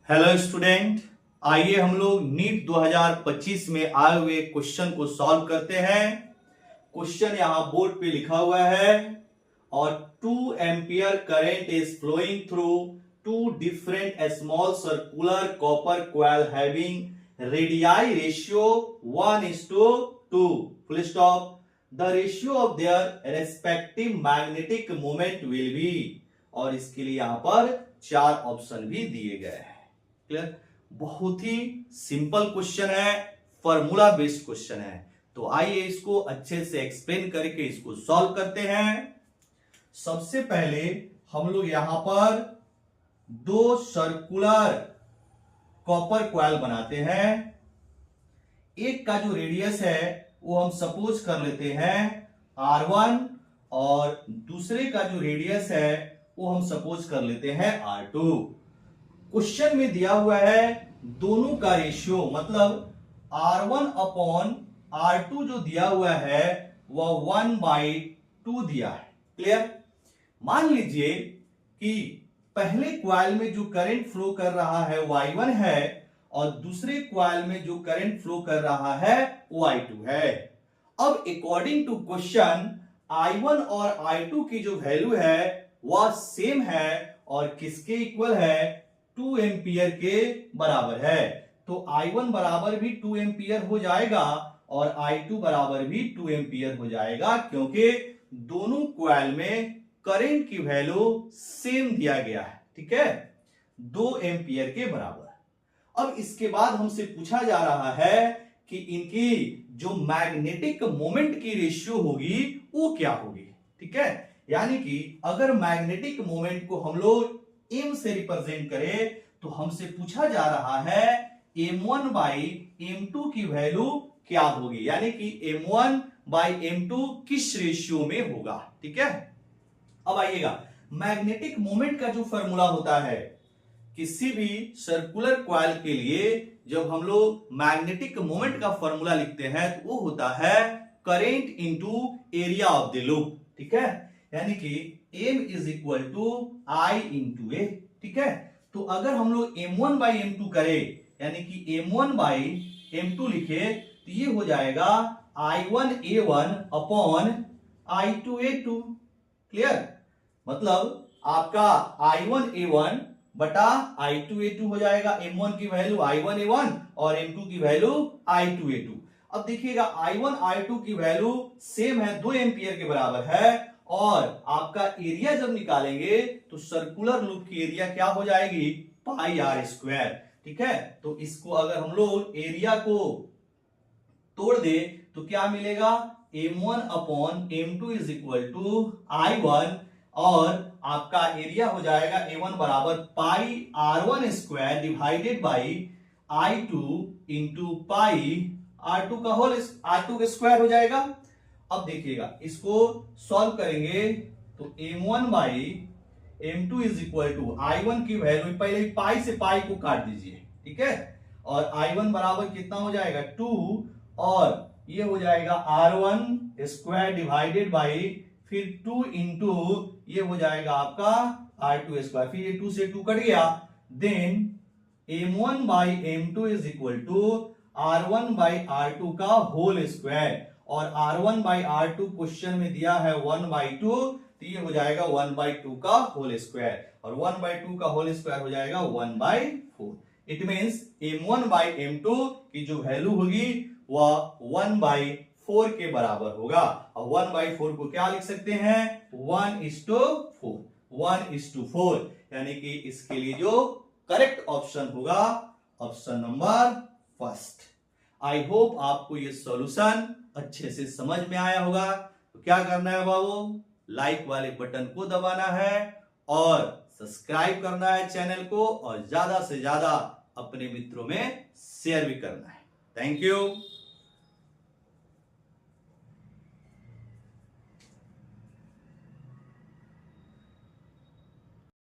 Hello student, आइए हम लोग नीट 2025 में आए हुए क्वेश्चन को सॉल्व करते हैं। क्वेश्चन यहां बोर्ड पे लिखा हुआ है और 2 ampere current is flowing through two different small circular copper coil having radii ratio 1:2 full stop. The ratio of their respective magnetic moment will be, और इसके लिए यहां पर 4 ऑप्शन भी दिए गए हैं। क्लियर? बहुत ही सिंपल क्वेश्चन है, फॉर्मूला बेस्ड क्वेश्चन है। तो आइए इसको अच्छे से एक्सप्लेन करके इसको सॉल्व करते हैं। सबसे पहले हम लोग यहां पर 2 सर्कुलर कॉपर कॉइल बनाते हैं। एक का जो रेडियस है वो हम सपोज कर लेते हैं R1 और दूसरे का जो रेडियस है वो हम सपोज कर लेते हैं R2। क्वेश्चन में दिया हुआ है दोनों का रेशियो, मतलब R1 अपॉन R2 जो दिया हुआ है वह 1/2 दिया है। क्लियर? मान लीजिए कि पहले क्वाइल में जो करंट फ्लो कर रहा है वो I1 है और दूसरे क्वाइल में जो करंट फ्लो कर रहा है वो I2 है। अब अकॉर्डिंग टू क्वेश्चन I1 और I2 की जो वैल्यू है वह सेम है और किसके इक्वल है? 2 एम्पियर के बराबर है। तो I1 बराबर भी 2 एम्पियर हो जाएगा और I2 बराबर भी 2 एम्पियर हो जाएगा, क्योंकि दोनों कॉइल में करंट की वैल्यू सेम दिया गया है। ठीक है, 2 एम्पियर के बराबर। अब इसके बाद हमसे पूछा जा रहा है कि इनकी जो मैग्नेटिक मोमेंट की रेशियो होगी वो क्या होगी। ठीक है, यानी कि अगर मैग्नेटिक मोमेंट को हम लोग m से रिप्रेजेंट करें तो हमसे पूछा जा रहा है m1/m2 की वैल्यू क्या होगी, यानी कि m1/m2 किस रेशियो में होगा। ठीक है, अब आइएगा, मैग्नेटिक मोमेंट का जो फॉर्मूला होता है किसी भी सर्कुलर कॉइल के लिए, जब हम लोग मैग्नेटिक मोमेंट का फॉर्मूला लिखते हैं तो वो होता है current into area of the loop. ठीक है, यानी कि m is equal to I into A. ठीक है, तो अगर हम लोग m1/m2 करें, यानी कि m1/m2 लिखे तो ये हो जाएगा I1A1 अपॉन I2A2। क्लियर? मतलब आपका I1A1 बटा I2A2 हो जाएगा। m1 की वैल्यू I1A1 और m2 की वैल्यू I2A2। अब देखिएगा I1 I2 की वैल्यू सेम है, 2 एम्पियर के बराबर है, और आपका एरिया जब निकालेंगे तो सर्कुलर लूप की एरिया क्या हो जाएगी? पाई आर स्क्वायर। ठीक है, तो इसको अगर हम लोग एरिया को तोड़ दे तो क्या मिलेगा? m1 upon m2 is equal to I1, और आपका एरिया हो जाएगा A1 बराबर पाई R1 square divided by I2 into pi R2 का होल R2 का स्क्वायर हो जाएगा। अब देखिएगा इसको सॉल्व करेंगे तो m1/m2 is equal to I1 की वैल्यू, पहले पाई से पाई को काट दीजिए। ठीक है, और I1 बराबर कितना हो जाएगा? 2, और ये हो जाएगा R1 स्क्वायर डिवाइडेड बाई फिर 2 इंटू ये हो जाएगा आपका R2 स्क्वायर, फिर ये 2 से 2 कट गया, then m1/m2 is equal to R1/R2 का होल स्क्वायर, और R1/R2 क्वेश्चन में दिया है 1/2, तो ये हो जाएगा 1/2 का होल स्क्वायर, और 1/2 का होल स्क्वायर हो जाएगा 1/4। इट मींस m1/m2 की जो वैल्यू होगी वह 1/4 के बराबर होगा, और 1/4 को क्या लिख सकते हैं? 1:4, 1:4, यानी कि इसके लिए जो करेक्ट ऑप्शन होगा option number first. I hope आपको ये सॉल्यूशन अच्छे से समझ में आया होगा। तो क्या करना है बाबू? लाइक वाले बटन को दबाना है और सब्सक्राइब करना है चैनल को, और ज्यादा से ज्यादा अपने मित्रों में शेयर भी करना है। Thank you.